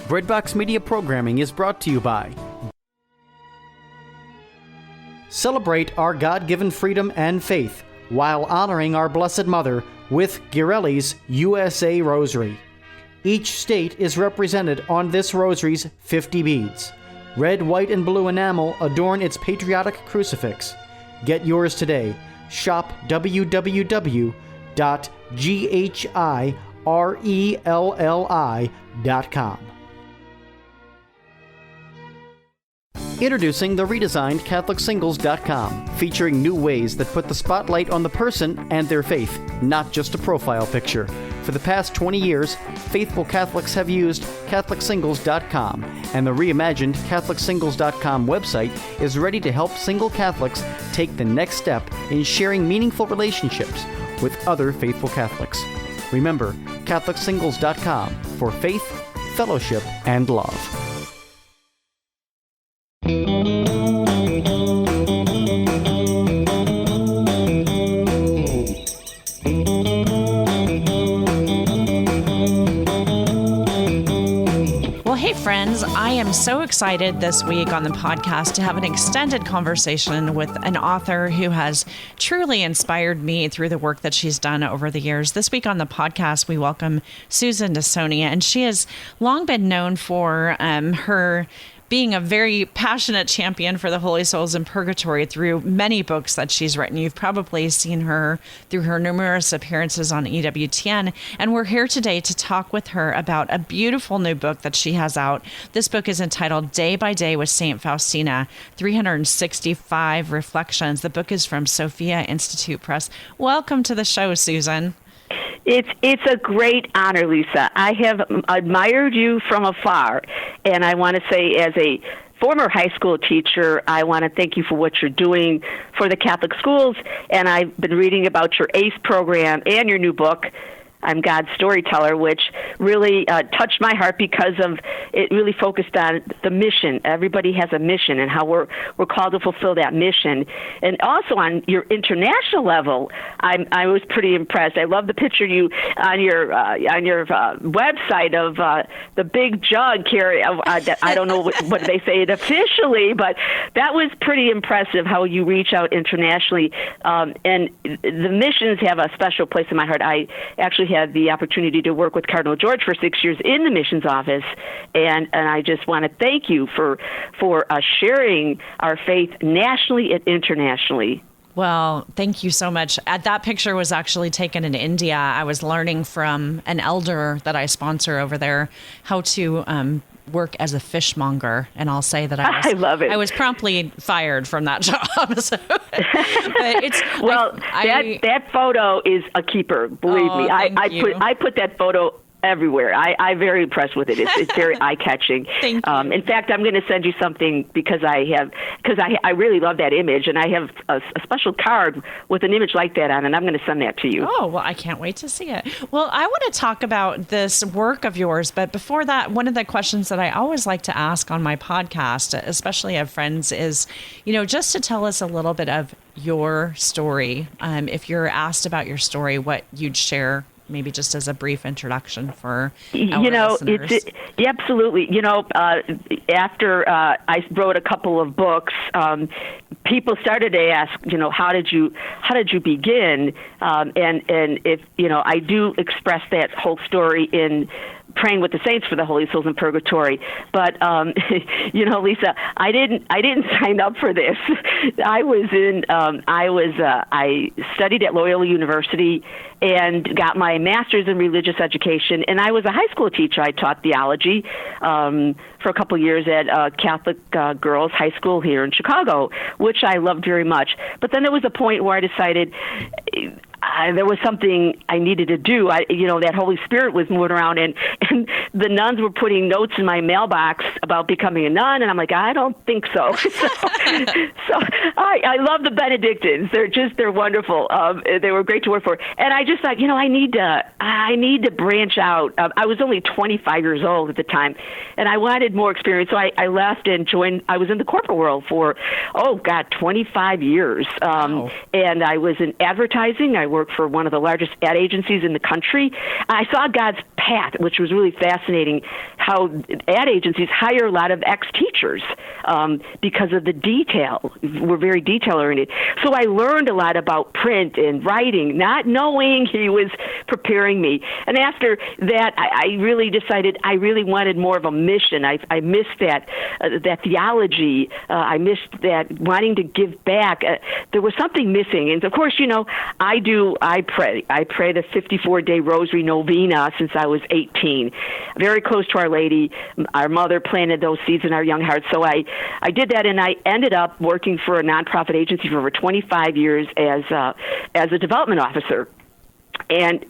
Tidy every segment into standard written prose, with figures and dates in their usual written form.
Breadbox Media programming is brought to you by. Celebrate our God-given freedom and faith while honoring our Blessed Mother with Ghirelli's USA Rosary. Each state is represented on this rosary's 50 beads. Red, white, and blue enamel adorn its patriotic crucifix. Get yours today. Shop www.ghirelli.com. Introducing the redesigned CatholicSingles.com, featuring new ways that put the spotlight on the person and their faith, not just a profile picture. For the past 20 years, faithful Catholics have used CatholicSingles.com, and the reimagined CatholicSingles.com website is ready to help single Catholics take the next step in sharing meaningful relationships with other faithful Catholics. Remember, CatholicSingles.com for faith, fellowship, and love. Friends, I am so excited this week on the podcast to have an extended conversation with an author who has truly inspired me through the work that she's done over the years. This week on the podcast, we welcome Susan Tassone, and she has long been known for her being a very passionate champion for the Holy Souls in Purgatory through many books that she's written. You've probably seen her through her numerous appearances on EWTN, and we're here today to talk with her about a beautiful new book that she has out. This book is entitled Day by Day with St. Faustina, 365 Reflections. The book is from Sophia Institute Press. Welcome to the show, Susan. It's a great honor, Lisa. I have admired you from afar, and I want to say, as a former high school teacher, I want to thank you for what you're doing for the Catholic schools, and I've been reading about your ACE program and your new book, I'm God's Storyteller, which really touched my heart because of it really focused on the mission. Everybody has a mission and how we're called to fulfill that mission. And also on your international level, I was pretty impressed. I love the picture you on your website of the big jug here. I don't know what they say it officially, but that was pretty impressive how you reach out internationally. And the missions have a special place in my heart. I actually had the opportunity to work with Cardinal George for 6 years in the missions office, and I just want to thank you for sharing our faith nationally and internationally. Well, thank you so much. That picture was actually taken in India. I was learning from an elder that I sponsor over there how to work as a fishmonger, and I'll say that I love it. I was promptly fired from that job. So, but it's that photo is a keeper. Believe me, I put that photo everywhere. I'm very impressed with it. It's very eye-catching. Thank you. In fact, I'm going to send you something because I really love that image, and I have a special card with an image like that on, and I'm going to send that to you. Oh, well, I can't wait to see it. Well, I want to talk about this work of yours, but before that, one of the questions that I always like to ask on my podcast, especially of friends, is, just to tell us a little bit of your story. If you're asked about your story, what you'd share, maybe just as a brief introduction for our listeners. Absolutely. After I wrote a couple of books, people started to ask, how did you begin? And if I do express that whole story in Praying with the Saints for the Holy Souls in Purgatory. But Lisa, I didn't sign up for this. I studied at Loyola University and got my master's in religious education, and I was a high school teacher. I taught theology for a couple years at Catholic Girls High School here in Chicago, which I loved very much. But then there was a point where I decided there was something I needed to do. That Holy Spirit was moving around, and the nuns were putting notes in my mailbox about becoming a nun, and I'm like, I don't think so. so I love the Benedictines. They're wonderful. They were great to work for, and I just thought, I need to branch out. I was only 25 years old at the time, and I wanted more experience. So I left and joined. I was in the corporate world for 25 years, Wow. And I was in advertising. I worked for one of the largest ad agencies in the country. I saw God's path, which was really fascinating, how ad agencies hire a lot of ex-teachers because of the detail. We're very detail-oriented. So I learned a lot about print and writing, not knowing he was preparing me. And after that, I really decided I really wanted more of a mission. I missed that theology. I missed that wanting to give back. There was something missing. And, of course, I pray. I pray the 54-day Rosary Novena since I was 18. Very close to Our Lady. Our mother planted those seeds in our young hearts. So I did that, and I ended up working for a nonprofit agency for over 25 years as a development officer. And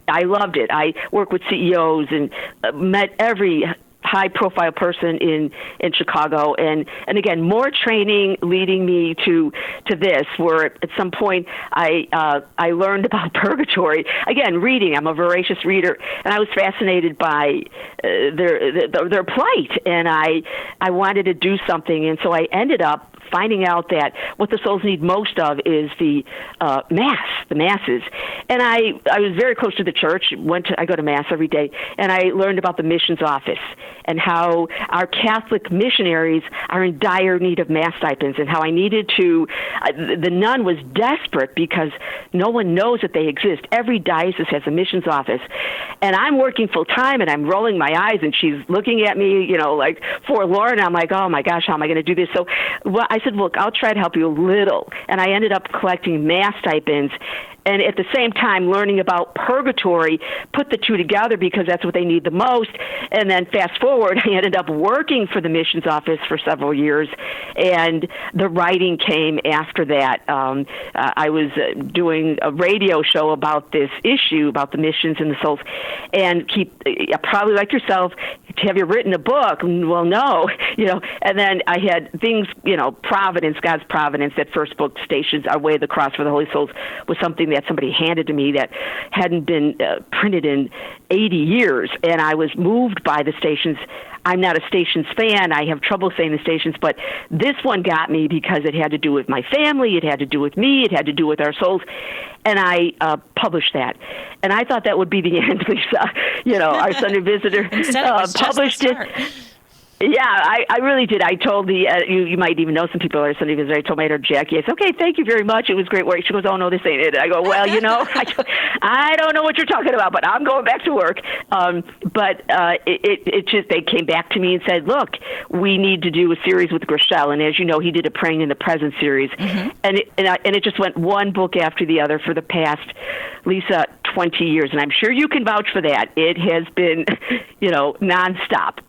I loved it. I worked with CEOs and met every high-profile person in Chicago, and again, more training leading me to this, where at some point I learned about purgatory. Again, reading. I'm a voracious reader, and I was fascinated by their plight, and I wanted to do something, and so I ended up finding out that what the souls need most of is the masses. And I was very close to the church. I go to Mass every day, and I learned about the missions office and how our Catholic missionaries are in dire need of Mass stipends, and how I needed to. The nun was desperate because no one knows that they exist. Every diocese has a missions office, and I'm working full time, and I'm rolling my eyes, and she's looking at me, like forlorn. I'm like, oh my gosh, how am I going to do this? So I said, look, I'll try to help you a little. And I ended up collecting Mass stipends, and at the same time learning about purgatory, put the two together because that's what they need the most. And then fast forward, I ended up working for the missions office for several years, and the writing came after that. I was doing a radio show about this issue, about the missions and the souls, and probably like yourself, have you written a book? Well, no, and then I had things, providence, God's providence. That first book, Stations, Our Way of the Cross for the Holy Souls, was something that somebody handed to me that hadn't been printed in 80 years, and I was moved by the Stations. I'm not a Stations fan. I have trouble saying the Stations, but this one got me because it had to do with my family, it had to do with me, it had to do with our souls, and I published that. And I thought that would be the end, Lisa. Our Sunday Visitor published it. Yeah, I really did. I told you might even know some people at our Sunday Visitor. I told my editor, Jackie, I said, okay, thank you very much. It was great work. She goes, oh, no, this ain't it. I go, well, I don't know what you're talking about, but I'm going back to work. But it just, they came back to me and said, look, we need to do a series with Grishel. And as you know, he did a Praying in the Present series. Mm-hmm. And it just went one book after the other for the past, Lisa, 20 years. And I'm sure you can vouch for that. It has been, nonstop.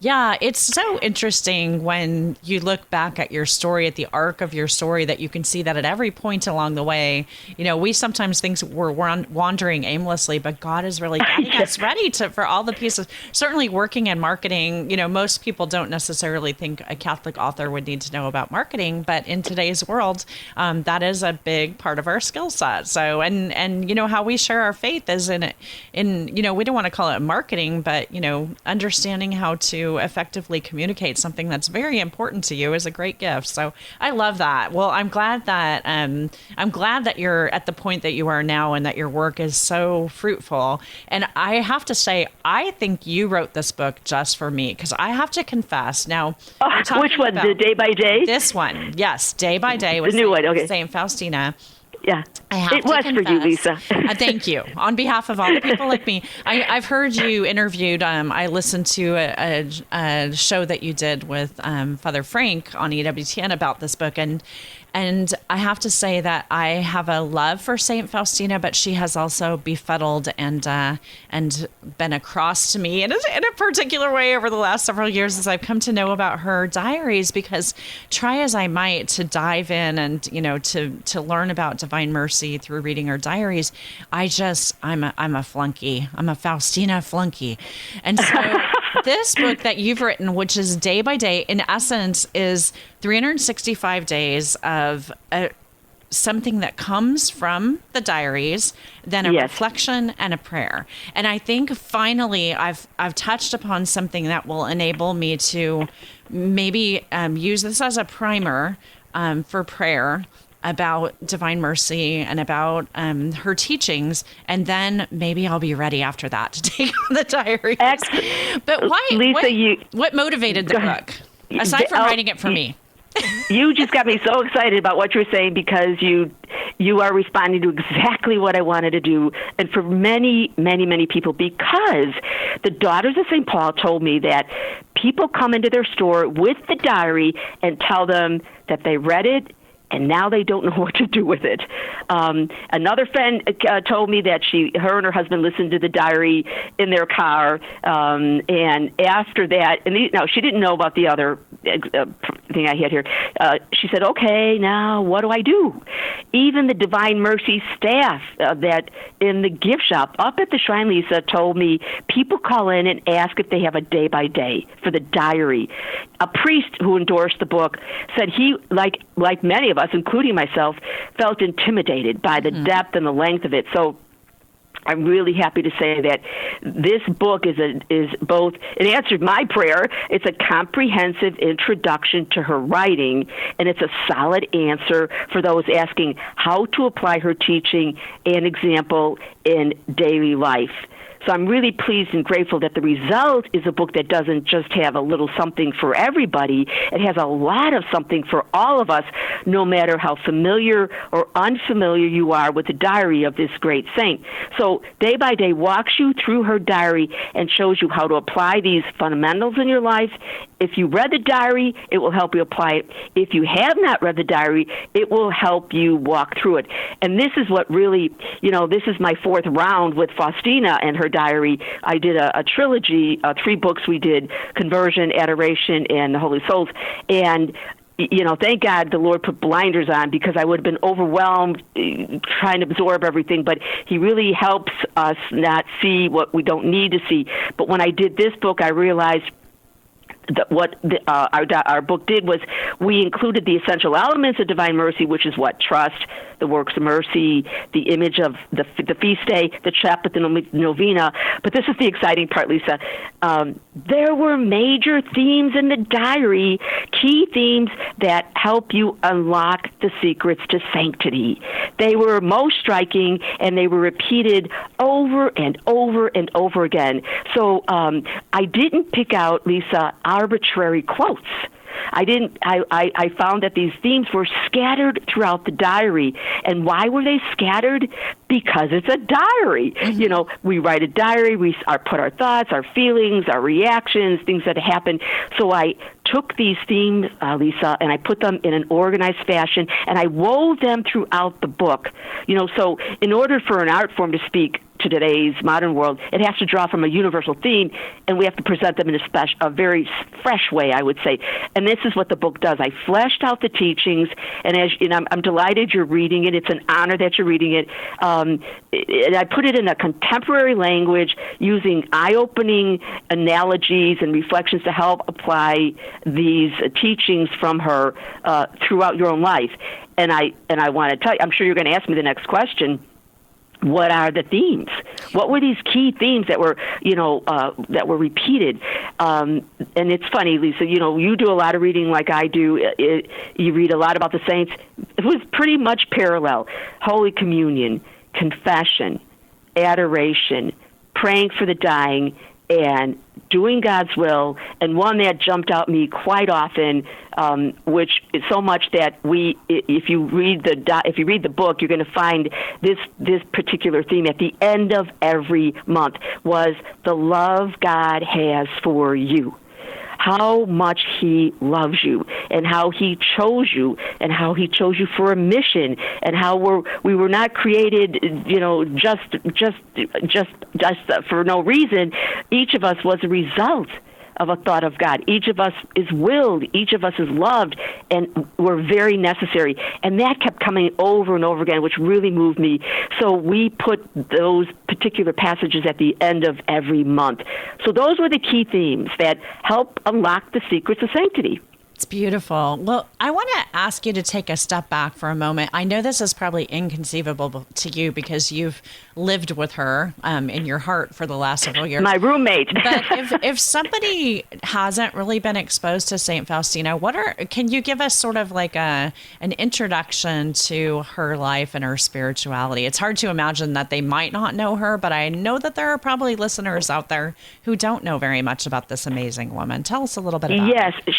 Yeah, it's so interesting when you look back at your story, at the arc of your story, that you can see that at every point along the way, we sometimes think we're wandering aimlessly, but God is really getting us ready for all the pieces. Certainly working in marketing, most people don't necessarily think a Catholic author would need to know about marketing, but in today's world, that is a big part of our skill set. So, and how we share our faith is in we don't want to call it marketing, but, understanding how to effectively communicate something that's very important to you is a great gift. So I love that. Well, I'm glad that you're at the point that you are now and that your work is so fruitful. And I have to say, I think you wrote this book just for me, because I have to confess now. Which one? The Day by Day? This one. Yes. Day by Day was the new one. Okay. St. Faustina. Yeah, it was for you, Lisa. Thank you. On behalf of all the people like me, I've heard you interviewed. I listened to a show that you did with Father Frank on EWTN about this book, and I have to say that I have a love for Saint Faustina, but she has also befuddled and been a cross to me in a particular way over the last several years as I've come to know about her diaries. Because try as I might to dive in and to learn about divine mercy through reading her diaries, I'm a flunky. I'm a Faustina flunky, and so. This book that you've written, which is Day by Day, in essence, is 365 days of something that comes from the diaries, then a reflection and a prayer. And I think finally I've touched upon something that will enable me to maybe use this as a primer for prayer. about Divine Mercy and about her teachings, and then maybe I'll be ready after that to take on the diaries. But why, Lisa, what motivated the book, aside from writing it for me? You just got me so excited about what you're saying, because you are responding to exactly what I wanted to do, and for many, many, many people, because the Daughters of St. Paul told me that people come into their store with the diary and tell them that they read it, and now they don't know what to do with it. Another friend told me that her and her husband listened to the diary in their car, and after that, now she didn't know about the other thing I had here. She said, "Okay, now what do I do?" Even the Divine Mercy staff that in the gift shop up at the Shrine, Lisa, told me people call in and ask if they have a day by day for the diary. A priest who endorsed the book said he, like many of us, including myself, felt intimidated by the depth and the length of it. So I'm really happy to say that this book is both, it answered my prayer, it's a comprehensive introduction to her writing, and it's a solid answer for those asking how to apply her teaching and example in daily life. So I'm really pleased and grateful that the result is a book that doesn't just have a little something for everybody. It has a lot of something for all of us, no matter how familiar or unfamiliar you are with the diary of this great saint. So Day by Day walks you through her diary and shows you how to apply these fundamentals in your life. If you read the diary, it will help you apply it. If you have not read the diary, it will help you walk through it. And this is what really, this is my fourth round with Faustina and her diary. I did a trilogy, 3 books we did, Conversion, Adoration, and the Holy Souls. And thank God the Lord put blinders on, because I would have been overwhelmed trying to absorb everything. But he really helps us not see what we don't need to see. But when I did this book, I realized that what our book did was we included the essential elements of Divine Mercy, which is what? Trust, the works of mercy, the image of the feast day, the chaplet, the novena. But this is the exciting part, Lisa. There were major themes in the diary, key themes that help you unlock the secrets to sanctity. They were most striking, and they were repeated over and over and over again. So I didn't pick out, Lisa, arbitrary quotes. I found that these themes were scattered throughout the diary. And why were they scattered? Because it's a diary. Mm-hmm. We write a diary, we put our thoughts, our feelings, our reactions, things that happen. So I took these themes, Lisa, and I put them in an organized fashion, and I wove them throughout the book. So in order for an art form to speak to today's modern world, it has to draw from a universal theme, and we have to present them in a very fresh way, I would say. And this is what the book does. I fleshed out the teachings, and I'm delighted you're reading it. It's an honor that you're reading it. And I put it in a contemporary language using eye-opening analogies and reflections to help apply these teachings from her throughout your own life. And I want to tell you, I'm sure you're going to ask me the next question. What are the themes? What were these key themes that were, that were repeated? And it's funny, Lisa, you do a lot of reading like I do. You read a lot about the saints. It was pretty much parallel. Holy Communion, confession, adoration, praying for the dying, and doing God's will. And one that jumped out at me quite often, which is so much that if you read the book, you're going to find this particular theme at the end of every month, was the love God has for you. How much he loves you, and how he chose you, and how he chose you for a mission, and how we were not created, just for no reason. Each of us was a result of a thought of God. Each of us is willed. Each of us is loved, and we're very necessary. And that kept coming over and over again, which really moved me. So we put those particular passages at the end of every month. So those were the key themes that help unlock the secrets of sanctity. It's beautiful. Well, I want to ask you to take a step back for a moment. I know this is probably inconceivable to you because you've lived with her in your heart for the last several years. My roommate. But if somebody hasn't really been exposed to St. Faustina, can you give us sort of like an introduction to her life and her spirituality? It's hard to imagine that they might not know her, but I know that there are probably listeners out there who don't know very much about this amazing woman. Tell us a little bit about Yes, her.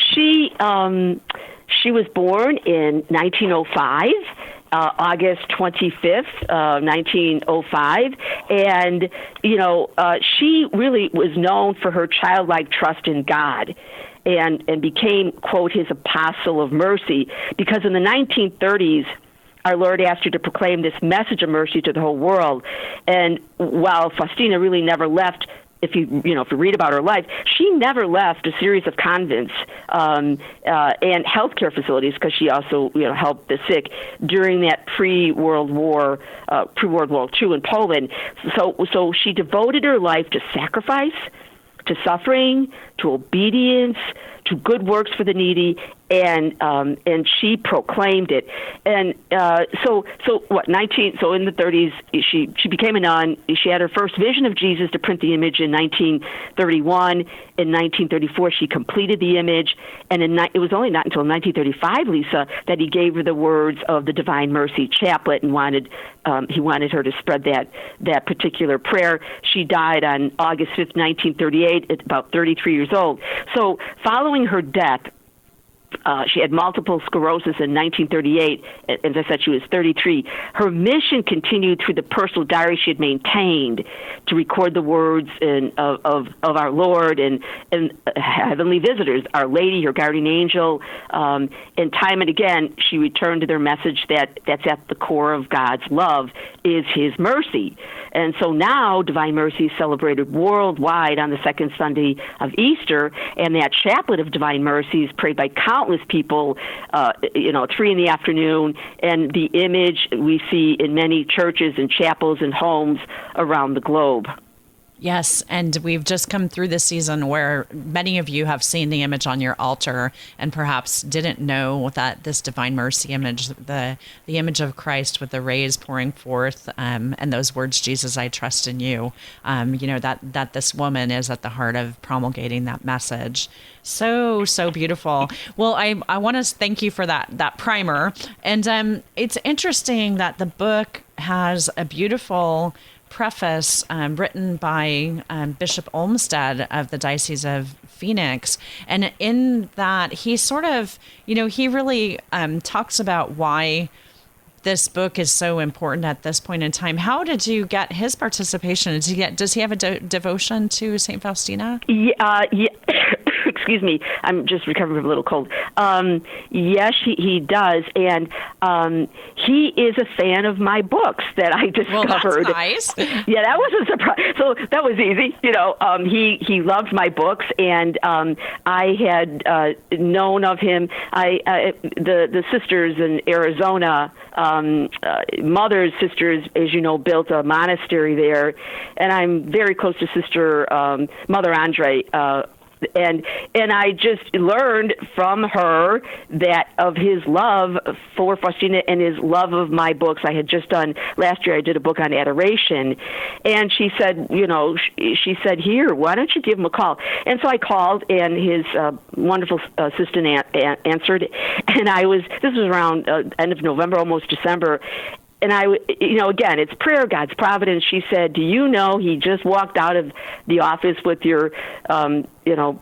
she was born in 1905. August 25th, 1905. And, she really was known for her childlike trust in God and became, quote, his apostle of mercy, because in the 1930s, our Lord asked her to proclaim this message of mercy to the whole world. And while Faustina really never left, if you read about her life, she never left a series of convents and healthcare facilities, because she also helped the sick during that pre-World War II in Poland. So she devoted her life to sacrifice, to suffering, to obedience, to good works for the needy, and she proclaimed it. And so in the 30s, she became a nun. She had her first vision of Jesus to print the image in 1931. In 1934, she completed the image, and it was only not until 1935, Lisa, that he gave her the words of the Divine Mercy Chaplet, and he wanted her to spread that particular prayer. She died on August 5th, 1938, at about 33 years old. So following her death, she had multiple sclerosis in 1938. As I said, she was 33. Her mission continued through the personal diary she had maintained to record the words of our Lord and heavenly visitors, Our Lady, her guardian angel. And time and again, she returned to their message that's at the core of God's love is His mercy. And so now Divine Mercy is celebrated worldwide on the second Sunday of Easter, and that chaplet of Divine Mercy is prayed by countless people, 3 in the afternoon, and the image we see in many churches and chapels and homes around the globe. Yes, and we've just come through this season where many of you have seen the image on your altar and perhaps didn't know that this Divine Mercy image, the image of Christ with the rays pouring forth, and those words, Jesus, I trust in you, that this woman is at the heart of promulgating that message. So beautiful. Well, I want to thank you for that primer. And it's interesting that the book has a beautiful preface written by Bishop Olmsted of the Diocese of Phoenix. And in that, he sort of, he really talks about why this book is so important at this point in time. How did you get his participation? Does he have a devotion to St. Faustina? Yeah. Excuse me, I'm just recovering from a little cold. Yes, he does, and he is a fan of my books that I discovered. Well, that's nice. Yeah, that was a surprise. So that was easy. He loved my books, and I had known of him. The sisters in Arizona, Mother's sisters, as you know, built a monastery there, and I'm very close to Sister Mother Andre. And I just learned from her that of his love for Faustina and his love of my books. I had just done, last year I did a book on adoration, and she said, she said, here, why don't you give him a call? And so I called, and his wonderful assistant answered, and this was around end of November, almost December. And again, it's prayer, God's providence. She said, do you know he just walked out of the office with your,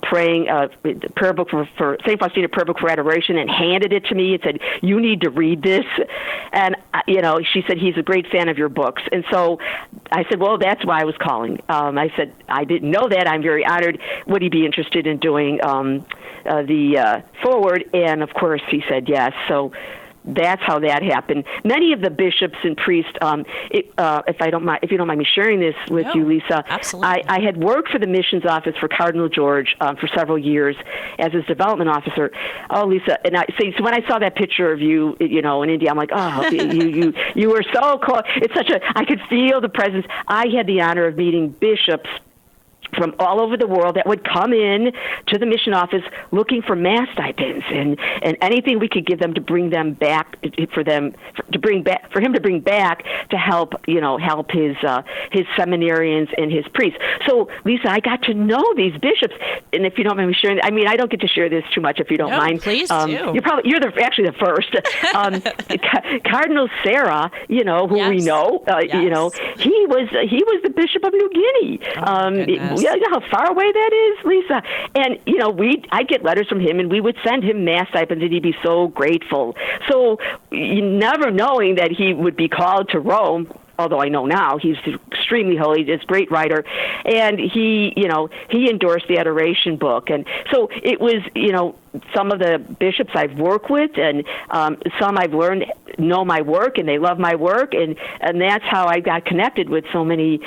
praying prayer book for St. Faustina prayer book for adoration and handed it to me and said, you need to read this. And, she said, he's a great fan of your books. And so I said, well, that's why I was calling. I said, I didn't know that. I'm very honored. Would he be interested in doing the forward? And, of course, he said yes. So that's how that happened. Many of the bishops and priests, if you don't mind me sharing this with you, Lisa, absolutely. I had worked for the missions office for Cardinal George for several years as his development officer. Oh, Lisa, and so when I saw that picture of you, in India, I'm like, oh, you were so close. I could feel the presence. I had the honor of meeting bishops from all over the world that would come in to the mission office looking for mass stipends and anything we could give them to bring them back for him to bring back to help his seminarians and his priests. So Lisa, I got to know these bishops, and if you don't mind me sharing, I mean, I don't get to share this too much if you don't mind. Please do. You're actually the first. Cardinal Sarah, who yes. we know, Yes. he was the Bishop of New Guinea. You know how far away that is, Lisa? And, I get letters from him, and we would send him mass stipends, and he'd be so grateful. So never knowing that he would be called to Rome, although I know now he's extremely holy, he's a great writer, and he endorsed the Adoration book. And so it was, some of the bishops I've worked with, and some I've learned know my work, and they love my work, and that's how I got connected with so many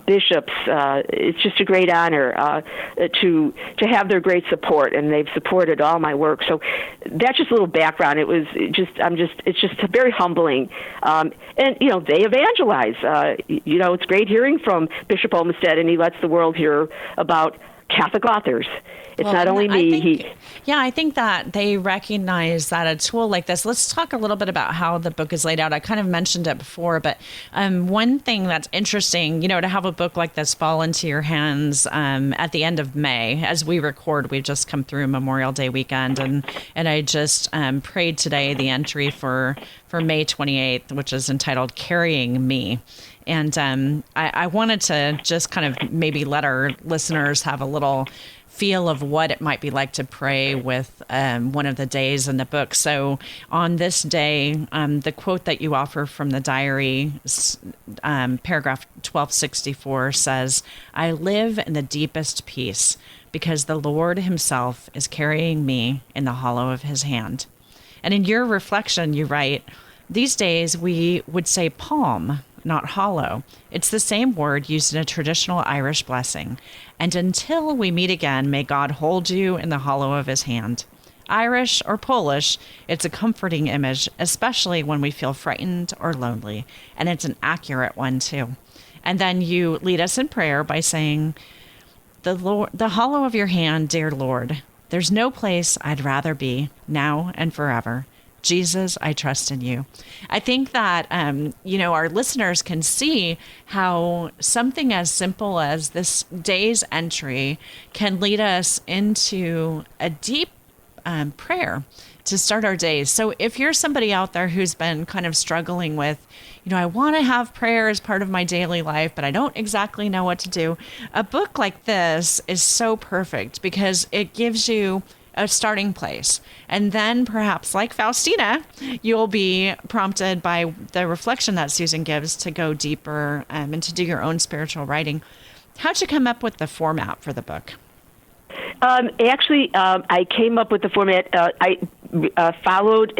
bishops. It's just a great honor to have their great support, and they've supported all my work. So that's just a little background. It's just very humbling, and they evangelize. It's great hearing from Bishop Olmsted, and he lets the world hear about Catholic authors. It's not only me. I think that they recognize that a tool like this. Let's talk a little bit about how the book is laid out. I kind of mentioned it before, but one thing that's interesting, to have a book like this fall into your hands at the end of May, as we record, we've just come through Memorial Day weekend, and I just prayed today the entry for May 28th, which is entitled "Carrying Me." And I wanted to just kind of maybe let our listeners have a little feel of what it might be like to pray with one of the days in the book. So on this day, the quote that you offer from the diary, paragraph 1264 says, "I live in the deepest peace because the Lord himself is carrying me in the hollow of his hand." And in your reflection, you write, "These days we would say palm, not hollow. It's the same word used in a traditional Irish blessing. And until we meet again, may God hold you in the hollow of his hand." Irish or Polish, it's a comforting image, especially when we feel frightened or lonely. And it's an accurate one, too. And then you lead us in prayer by saying, the hollow of your hand, dear Lord, there's no place I'd rather be now and forever. Jesus, I trust in you. I think that, our listeners can see how something as simple as this day's entry can lead us into a deep prayer to start our days. So if you're somebody out there who's been kind of struggling with, I want to have prayer as part of my daily life, but I don't exactly know what to do, a book like this is so perfect because it gives you a starting place. And then perhaps like Faustina, you'll be prompted by the reflection that Susan gives to go deeper and to do your own spiritual writing. How'd you come up with the format for the book? I came up with the format. I followed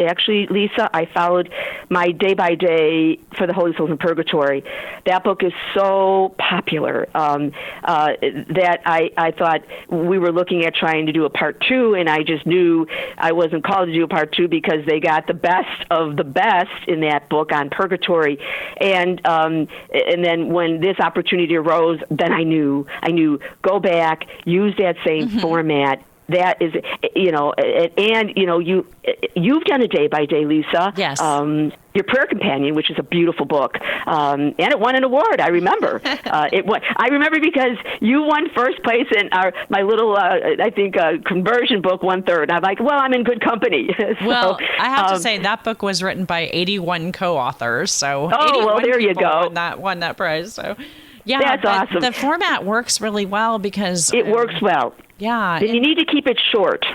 my day by day for the Holy Souls in Purgatory. That book is so popular that I thought we were looking at trying to do a part 2, and I just knew I wasn't called to do a part 2 because they got the best of the best in that book on purgatory. And then when this opportunity arose, then I knew go back, use that same format. That is, you've done a day by day, Lisa. Yes. Your Prayer Companion, which is a beautiful book, and it won an award. I remember it won. I remember because you won first place in my little, conversion book won third. I'm like, well, I'm in good company. Well, I have to say that book was written by 81 co-authors. So there you go. Won that prize. So. Yeah, that's awesome. The format works really well because it works well. Yeah, and you need to keep it short.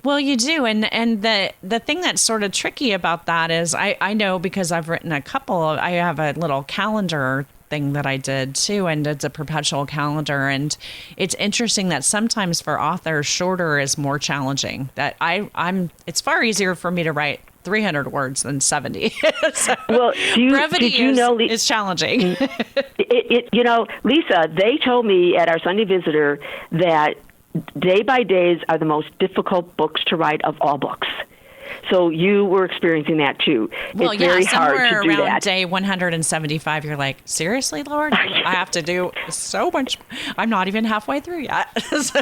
Well, you do, and the thing that's sort of tricky about that is I know because I've written a couple. I have a little calendar thing that I did too, and it's a perpetual calendar, and it's interesting that sometimes for authors, shorter is more challenging. That it's far easier for me to write 300 words than 70. So well, brevity is challenging. Lisa, they told me at our Sunday Visitor that day by days are the most difficult books to write of all books. So you were experiencing that too. Well, it's very hard somewhere to do around that. day 175, you're like, seriously, Lord? I have to do so much. I'm not even halfway through yet.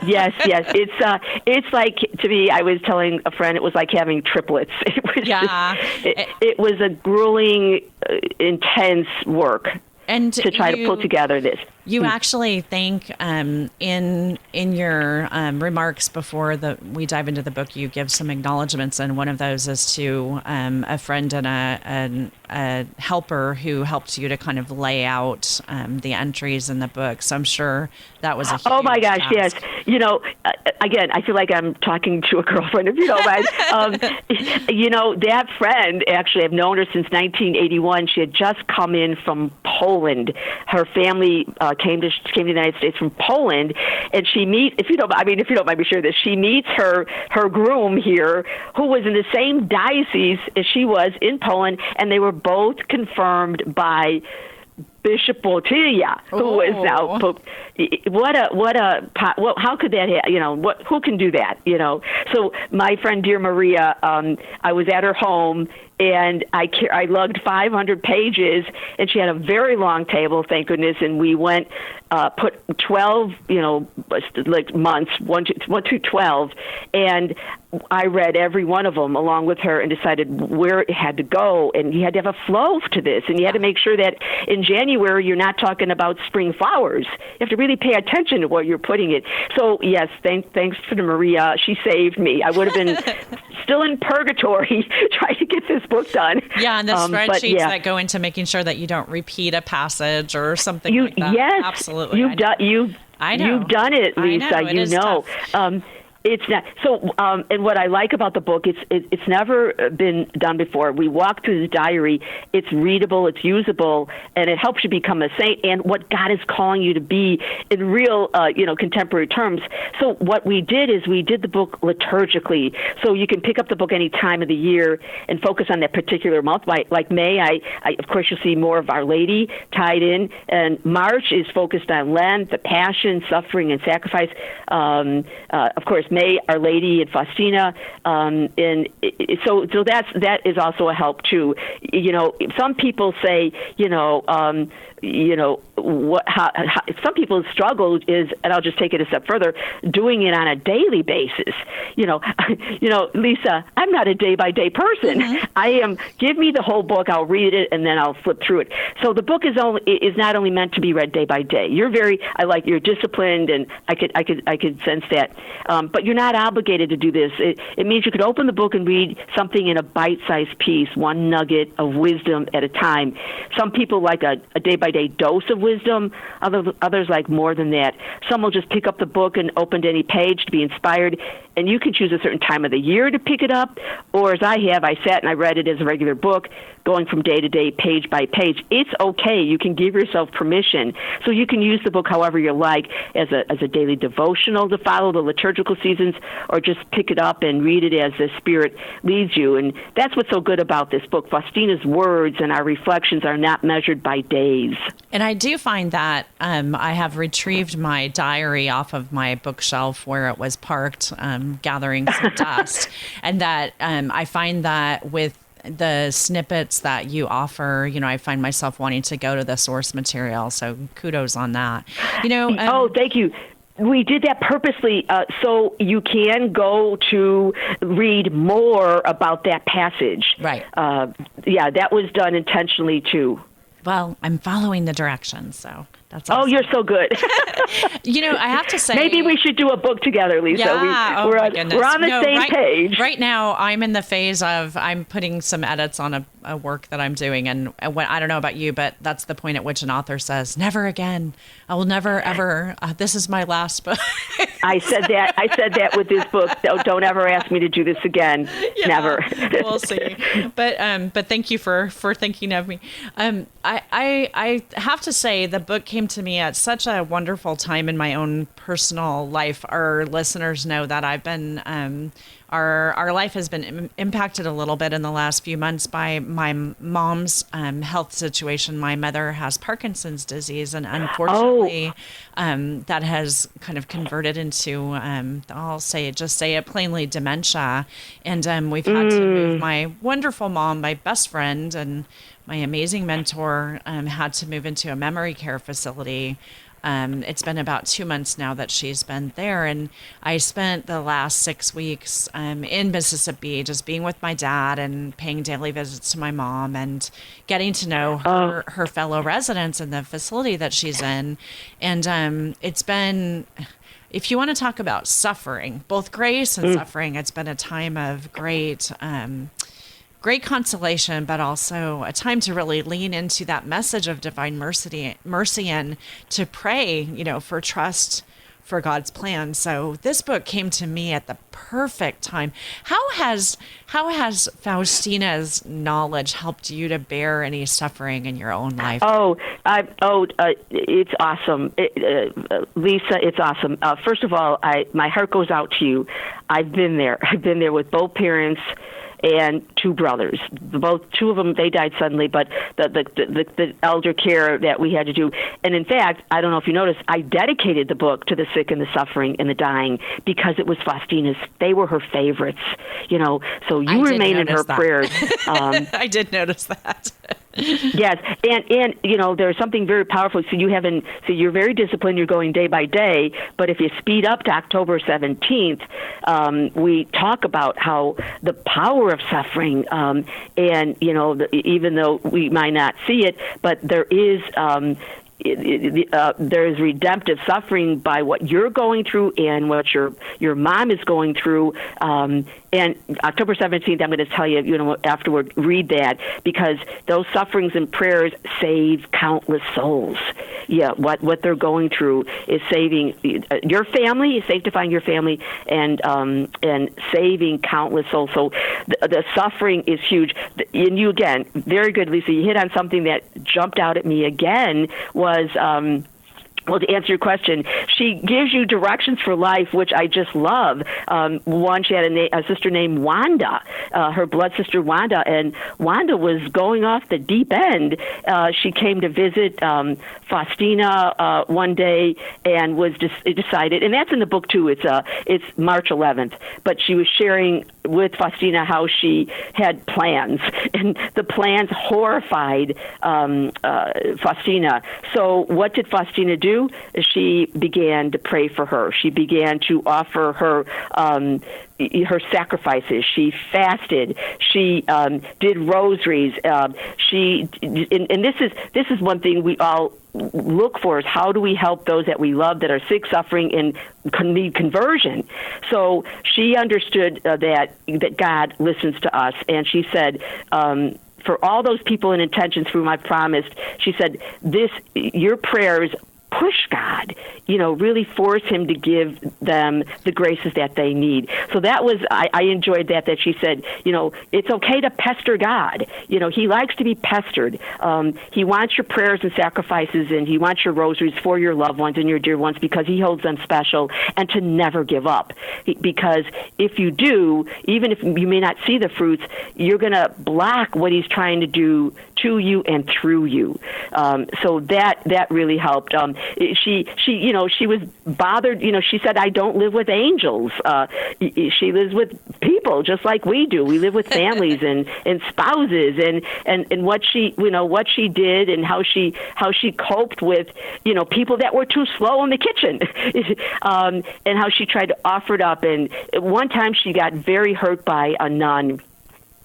Yes. It's like, to me, I was telling a friend, it was like having triplets. It was it was a grueling, intense work. And to try to put together this. You actually think in your remarks before we dive into the book, you give some acknowledgments, and one of those is to a friend and a helper who helped you to kind of lay out the entries in the book. So I'm sure that was a huge Oh my gosh, task. yes. You know, again, I feel like I'm talking to a girlfriend, if you don't mind. You know, that friend, actually, I've known her since 1981. She had just come in from Poland. Her family came to the United States from Poland, and she meets. If you don't mind me sharing this, she meets her groom here, who was in the same diocese as she was in Poland, and they were both confirmed by Bishop Bottiglia, who is now Pope. How could that happen? You know, who can do that? You know, so my friend, dear Maria, I was at her home, and I lugged 500 pages, and she had a very long table, thank goodness, and we went, put 12, like months, 1 to 12, and I read every one of them along with her and decided where it had to go, and you had to have a flow to this, and you had to make sure that in January you're not talking about spring flowers. You have to really pay attention to what you're putting it. So yes, thanks to Maria, she saved me. I would have been still in purgatory trying to get this book done. Yeah, and the spreadsheets that go into making sure that you don't repeat a passage or something like that. Yes, absolutely. You've done it, Lisa. It is tough. It's not so. And what I like about the book, it's never been done before. We walk through the diary. It's readable. It's usable, and it helps you become a saint and what God is calling you to be in real, contemporary terms. So what we did is we did the book liturgically, so you can pick up the book any time of the year and focus on that particular month. Like May, I of course you'll see more of Our Lady tied in, and March is focused on Lent, the Passion, suffering, and sacrifice. Of course, May, Our Lady, and Faustina, and so that is also a help too. You know, some people say, some people's struggle is, and I'll just take it a step further, doing it on a daily basis. Lisa, I'm not a day-by-day person. Mm-hmm. I am. Give me the whole book, I'll read it, and then I'll flip through it. So the book is not only meant to be read day by day. You're disciplined, and I could sense that. But you're not obligated to do this. It means you could open the book and read something in a bite-sized piece, one nugget of wisdom at a time. Some people like a day-by-day dose of wisdom. Others like more than that. Some will just pick up the book and open to any page to be inspired, and you can choose a certain time of the year to pick it up, or as I sat and I read it as a regular book, going from day to day, page by page. It's okay. You can give yourself permission. So you can use the book however you like, as a daily devotional to follow the liturgical seasons, or just pick it up and read it as the Spirit leads you. And that's what's so good about this book. Faustina's words and our reflections are not measured by days. And I do find that I have retrieved my diary off of my bookshelf where it was parked, gathering some dust. And that I find that with the snippets that you offer, I find myself wanting to go to the source material. So kudos on that. Thank you. We did that purposely so you can go to read more about that passage. Right. That was done intentionally too. Well, I'm following the directions, so that's awesome. Oh, you're so good. I have to say, maybe we should do a book together, Lisa. Yeah, we're on the same page. Right now, I'm in the phase of I'm putting some edits on a work that I'm doing, and when, I don't know about you, but that's the point at which an author says, "Never again. I will never ever. This is my last book." I said that with this book. Don't ever ask me to do this again. Yeah, never. We'll see. But thank you for thinking of me. I have to say the book came to me at such a wonderful time in my own personal life. Our listeners know that I've been our life has been impacted a little bit in the last few months by my mom's health situation. My mother has Parkinson's disease, and unfortunately, that has kind of converted into I'll say it plainly, dementia. And we've had to move my wonderful mom, my best friend, and my amazing mentor had to move into a memory care facility. It's been about 2 months now that she's been there, and I spent the last 6 weeks in Mississippi just being with my dad and paying daily visits to my mom and getting to know her fellow residents in the facility that she's in. And it's been, if you want to talk about suffering, both grace and suffering, it's been a time of great consolation, but also a time to really lean into that message of divine mercy and to pray, for trust for God's plan. So this book came to me at the perfect time. How has Faustina's knowledge helped you to bear any suffering in your own life? It's awesome, Lisa. It's awesome. First of all, my heart goes out to you. I've been there. I've been there with both parents and two brothers. Two of them, they died suddenly, but the elder care that we had to do. And in fact, I don't know if you noticed, I dedicated the book to the sick and the suffering and the dying because it was Faustina's. They were her favorites, so you remain in her prayers. I did notice that. Yes, and there's something very powerful. So you're very disciplined. You're going day by day. But if you speed up to October 17th, we talk about how the power of suffering, even though we might not see it, but there is. There is redemptive suffering by what you're going through and what your mom is going through. And October 17th, I'm going to tell you, afterward, read that, because those sufferings and prayers save countless souls. Yeah, what they're going through is saving your family, sanctifying your family, and saving countless souls. So the suffering is huge. And you, again, very good, Lisa, you hit on something that jumped out at me again, was well, to answer your question, she gives you directions for life, which I just love. One, she had a sister named Wanda, her blood sister Wanda, and Wanda was going off the deep end. She came to visit Faustina one day and was decided, and that's in the book too. It's March 11th, but she was sharing with Faustina how she had plans, and the plans horrified Faustina. So what did Faustina do? She began to pray for her. She began to offer her sacrifices. She fasted. She did rosaries. And this is one thing we all look for, is how do we help those that we love that are sick, suffering, and need conversion. So she understood that God listens to us, and she said, for all those people and intentions whom I've promised, she said, your prayers push God, really force him to give them the graces that they need. So that was, I enjoyed that she said, it's okay to pester God. He likes to be pestered. He wants your prayers and sacrifices, and he wants your rosaries for your loved ones and your dear ones, because he holds them special, and to never give up. Because if you do, even if you may not see the fruits, you're going to block what he's trying to do to you and through you. So that really helped. She was bothered. She said, I don't live with angels. She lives with people just like we do. We live with families and spouses, and what she did and how she coped with, people that were too slow in the kitchen, and how she tried to offer it up. And one time she got very hurt by a nun,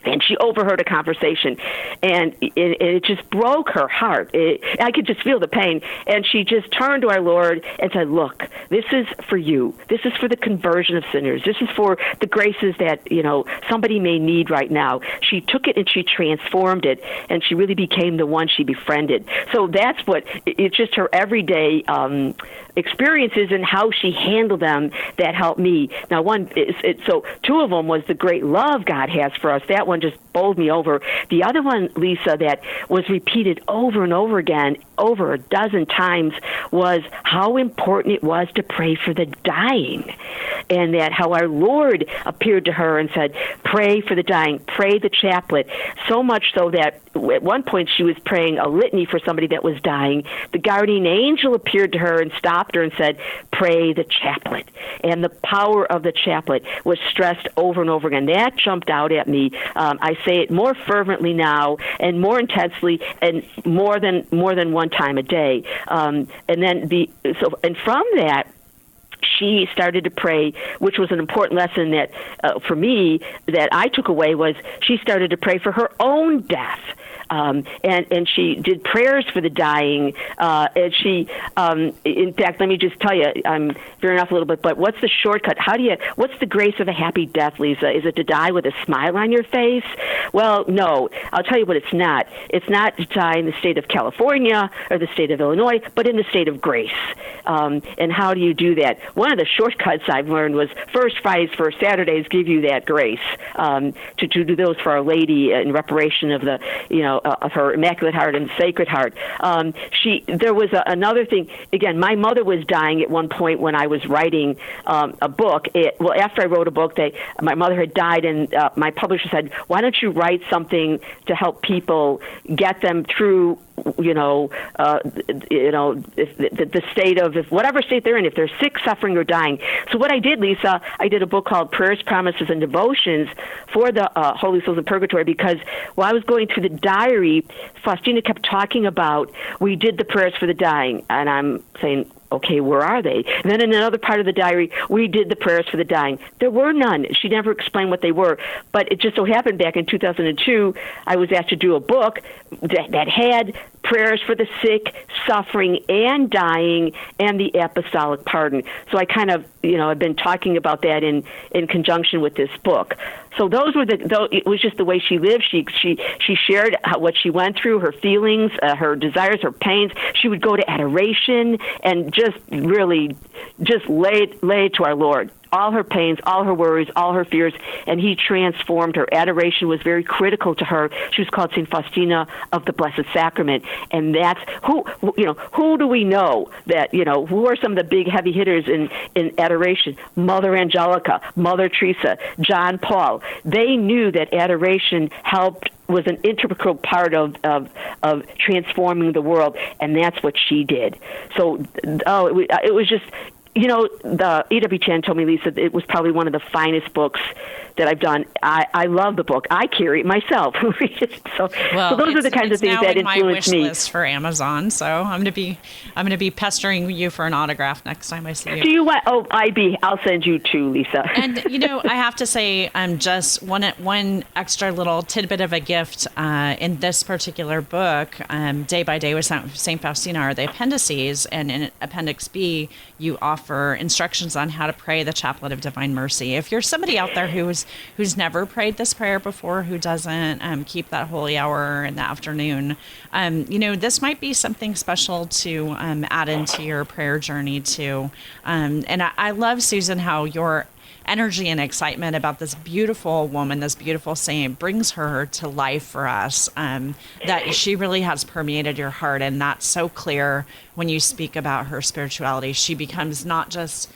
and she overheard a conversation, and it just broke her heart. I could just feel the pain. And she just turned to our Lord and said, look, this is for you. This is for the conversion of sinners. This is for the graces that, somebody may need right now. She took it and she transformed it, and she really became the one she befriended. So that's it's just her everyday experiences and how she handled them that helped me. Now, so two of them was the great love God has for us. That one just bowled me over. The other one, Lisa, that was repeated over and over again, over a dozen times was how important it was to pray for the dying, and that how our Lord appeared to her and said, pray for the dying, pray the chaplet. So much so that at one point she was praying a litany for somebody that was dying. The guardian angel appeared to her and stopped her and said, pray the chaplet. And the power of the chaplet was stressed over and over again. That jumped out at me. I say it more fervently now and more intensely and more than one time a day. And from that, she started to pray, which was an important lesson that for me that I took away, was she started to pray for her own death. And she did prayers for the dying. And she, in fact, let me just tell you, I'm veering off a little bit, but what's the shortcut? What's the grace of a happy death, Lisa? Is it to die with a smile on your face? Well, no. I'll tell you what it's not. It's not to die in the state of California or the state of Illinois, but in the state of grace. And how do you do that? One of the shortcuts I've learned was First Fridays, First Saturdays give you that grace to do those for Our Lady in reparation of the, of her Immaculate Heart and Sacred Heart. There was another thing. Again, my mother was dying at one point when I was writing a book. After I wrote a book, my mother had died, and my publisher said, "Why don't you write something to help people get them through?" The state of whatever state they're in, if they're sick, suffering, or dying. So what I did, Lisa, I did a book called Prayers, Promises, and Devotions for the Holy Souls in Purgatory, because while I was going through the diary, Faustina kept talking about, we did the prayers for the dying, and I'm saying, okay, where are they? And then in another part of the diary, we did the prayers for the dying. There were none. She never explained what they were. But it just so happened back in 2002, I was asked to do a book that had prayers for the sick, suffering, and dying, and the apostolic pardon. So I kind of, I've been talking about that in conjunction with this book. So those were it was just the way she lived. She shared what she went through, her feelings, her desires, her pains. She would go to adoration and just really lay it to our Lord. All her pains, all her worries, all her fears, and he transformed her. Adoration was very critical to her. She was called St. Faustina of the Blessed Sacrament, and that's who do we know that, who are some of the big heavy hitters in adoration? Mother Angelica, Mother Teresa, John Paul. They knew that adoration was an integral part of transforming the world, and that's what she did. So, it was just... the E.W. Chan told me, Lisa, it was probably one of the finest books that I've done. I love the book. I carry it myself. So those are the kinds of things that influence me. It's now in my wish list for Amazon. So I'm going to be pestering you for an autograph next time I see you. Do you want? Oh, I'll send you two, Lisa. And I have to say, just one extra little tidbit of a gift in this particular book. Day by Day with St. Faustina are the appendices, and in Appendix B, you offer instructions on how to pray the Chaplet of Divine Mercy. If you're somebody out there who's never prayed this prayer before, who doesn't keep that holy hour in the afternoon, this might be something special to add into your prayer journey too. And I love, Susan, how your energy and excitement about this beautiful woman, this beautiful saint, brings her to life for us, that she really has permeated your heart. And that's so clear when you speak about her spirituality. She becomes not just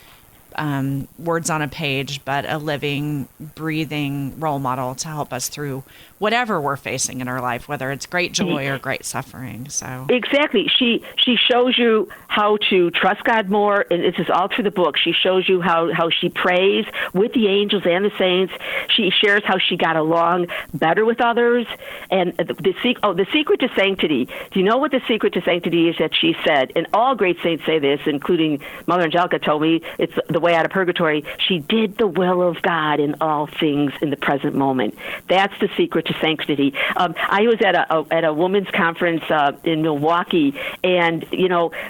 words on a page, but a living, breathing role model to help us through whatever we're facing in our life, whether it's great joy or great suffering. So exactly, she shows you how to trust God more, and this is all through the book. She shows you how she prays with the angels and the saints. She shares how she got along better with others, and the secret to sanctity. Do you know what the secret to sanctity is? That she said, and all great saints say this, including Mother Angelica told me, it's the way out of purgatory. She did the will of God in all things in the present moment. That's the secret to sanctity. I was at a women's conference in Milwaukee, and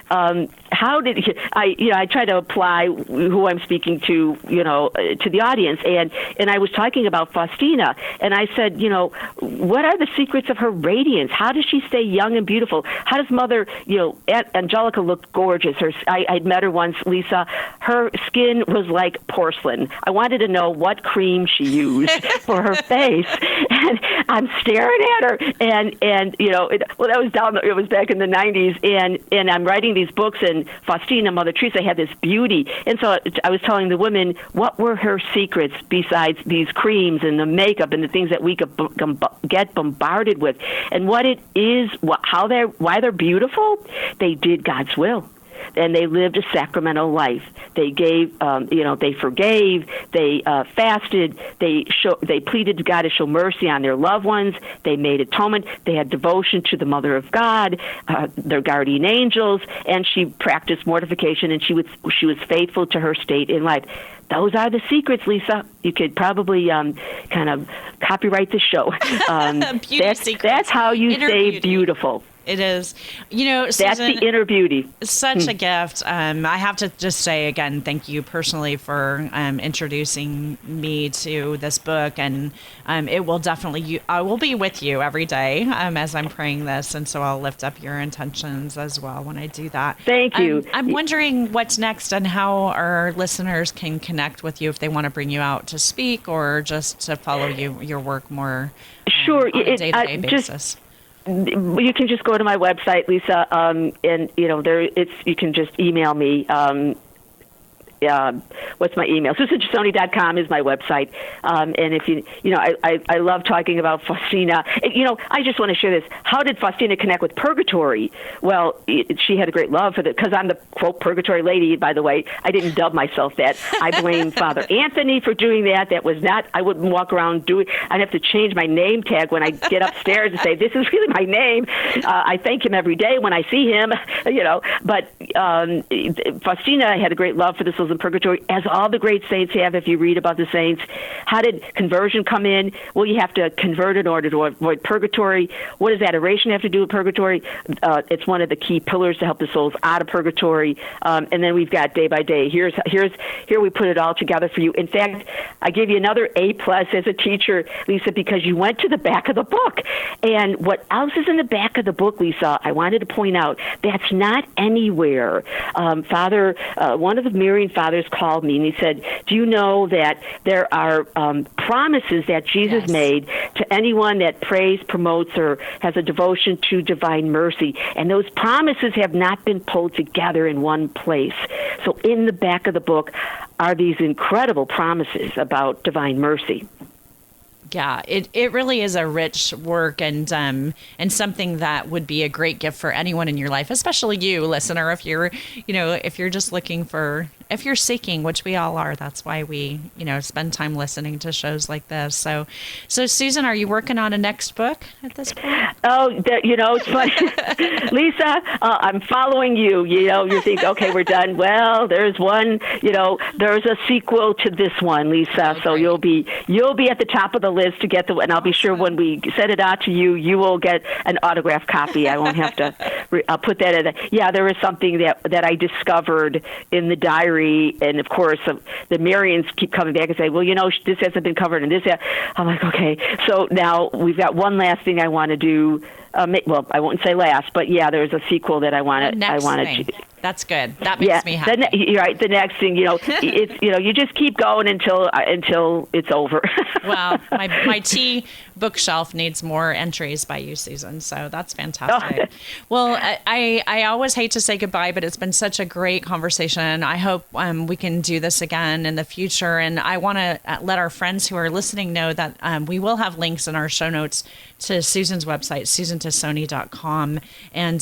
how did I try to apply who I'm speaking to to the audience, and I was talking about Faustina, and I said, what are the secrets of her radiance? How does she stay young and beautiful? How does Mother Angelica look gorgeous? I'd met her once, Lisa. Her skin skin was like porcelain. I wanted to know what cream she used for her face. And I'm staring at her, and that was it was back in the 90s, and I'm writing these books, and Faustina, Mother Teresa, had this beauty. And so I was telling the women what were her secrets besides these creams and the makeup and the things that we could get bombarded with, and what it is, why they're beautiful. They did God's will, and they lived a sacramental life. They gave, they forgave, they fasted, they pleaded to God to show mercy on their loved ones. They made atonement. They had devotion to the Mother of God, their guardian angels, and she practiced mortification, and she was faithful to her state in life. Those are the secrets, Lisa. You could probably kind of copyright the show. Beauty secrets. That's how you stay beauty. Beautiful. It is. Susan, that's the inner beauty. Such a gift. I have to just say again, thank you personally for introducing me to this book, and it will definitely. I will be with you every day as I'm praying this, and so I'll lift up your intentions as well when I do that. Thank you. I'm wondering what's next and how our listeners can connect with you if they want to bring you out to speak or just to follow your work more. Sure, on a day-to-day basis. You can just go to my website, Lisa, and you can just email me. What's my email? SusanTassone.com is my website. And if I love talking about Faustina. I just want to share this. How did Faustina connect with purgatory? Well, she had a great love for because I'm the, quote, purgatory lady, by the way. I didn't dub myself that. I blame Father Anthony for doing that. That was not, I wouldn't walk around doing, I'd have to change my name tag when I get upstairs and say, this is really my name. I thank him every day when I see him, But Faustina had a great love for the souls in purgatory, as all the great saints have if you read about the saints. How did conversion come in? Well, you have to convert in order to avoid purgatory. What does adoration have to do with purgatory? It's one of the key pillars to help the souls out of purgatory. And then we've got day by day. Here we put it all together for you. In fact, I gave you another A+ as a teacher, Lisa, because you went to the back of the book. And what else is in the back of the book, Lisa, I wanted to point out, that's not anywhere. One of the Marian fathers called me and he said, do you know that there are promises that Jesus made to anyone that prays, promotes, or has a devotion to divine mercy? And those promises have not been pulled together in one place. So in the back of the book are these incredible promises about divine mercy. Yeah, it really is a rich work and something that would be a great gift for anyone in your life, especially you, listener, if you're just looking for, if you're seeking, which we all are. That's why we, spend time listening to shows like this. So Susan, are you working on a next book at this point? Oh, it's funny. Lisa, I'm following you. You think, okay, we're done. Well, there's one, there's a sequel to this one, Lisa. Okay. So you'll be at the top of the list to get and I'll be sure when we send it out to you, you will get an autographed copy. I won't have to I'll put that in. Yeah, there was something that I discovered in the diary. And of course, the Marians keep coming back and say, well, this hasn't been covered in this. I'm like, okay. So now we've got one last thing I want to do. Well, I won't say last, but yeah, there's a sequel that I want to. That's good. That makes me happy. You're right. The next thing, it's you just keep going until it's over. Well, my tea bookshelf needs more entries by you, Susan. So that's fantastic. Well, I always hate to say goodbye, but it's been such a great conversation. I hope we can do this again in the future. And I want to let our friends who are listening know that we will have links in our show notes to Susan's website, SusanTassone.com. And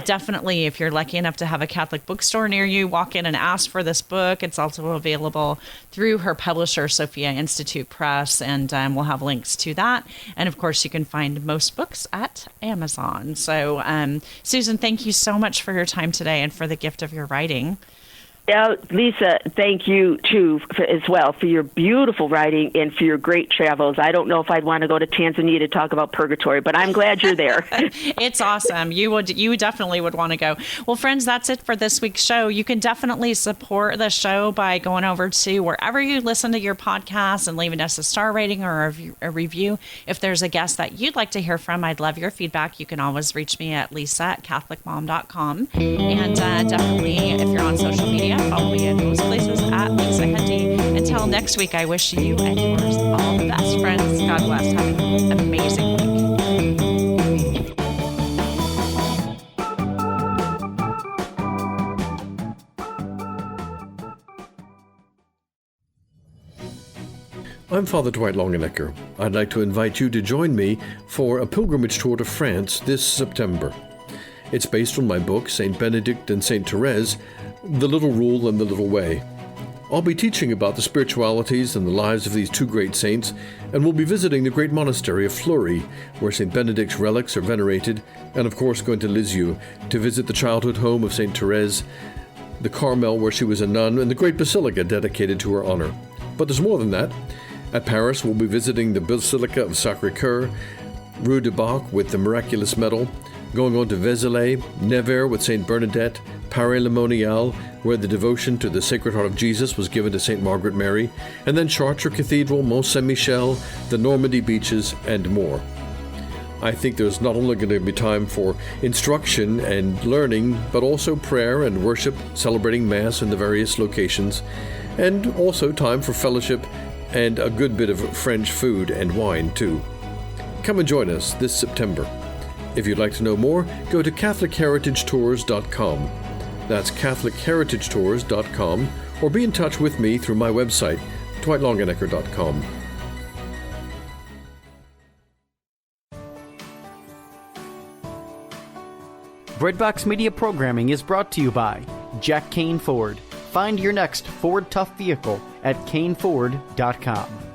definitely, if you're lucky enough to have a Catholic bookstore near you, walk in and ask for this book. It's also available through her publisher, Sophia Institute Press, and we'll have links to that. And of course, you can find most books at Amazon. So, Susan, thank you so much for your time today and for the gift of your writing. Yeah, Lisa, thank you, too, as well, for your beautiful writing and for your great travels. I don't know if I'd want to go to Tanzania to talk about purgatory, but I'm glad you're there. It's awesome. You definitely would want to go. Well, friends, that's it for this week's show. You can definitely support the show by going over to wherever you listen to your podcast and leaving us a star rating or a review. If there's a guest that you'd like to hear from, I'd love your feedback. You can always reach me at lisa@catholicmom.com. And definitely, if you're on social media, follow me in those places at next week, I wish you and yours all the best, friends. God bless. Have an amazing week. I'm Father Dwight Longenecker. I'd like to invite you to join me for a pilgrimage tour to France this September. It's based on my book, St. Benedict and St. Therese, The Little Rule and the Little Way. I'll be teaching about the spiritualities and the lives of these two great saints, and we'll be visiting the great monastery of Fleury, where St. Benedict's relics are venerated, and of course going to Lisieux to visit the childhood home of St. Therese, the Carmel where she was a nun, and the great basilica dedicated to her honor. But there's more than that. At Paris, we'll be visiting the Basilica of Sacré-Cœur, Rue du Bac with the Miraculous Medal, going on to Vézelay, Nevers with St. Bernadette, Paris-le-Monial, where the devotion to the Sacred Heart of Jesus was given to St. Margaret Mary, and then Chartres Cathedral, Mont Saint-Michel, the Normandy beaches, and more. I think there's not only going to be time for instruction and learning, but also prayer and worship, celebrating Mass in the various locations, and also time for fellowship and a good bit of French food and wine, too. Come and join us this September. If you'd like to know more, go to CatholicHeritageTours.com. That's CatholicHeritageTours.com, or be in touch with me through my website, DwightLongenecker.com. Breadbox Media programming is brought to you by Jack Kane Ford. Find your next Ford Tough vehicle at caneford.com.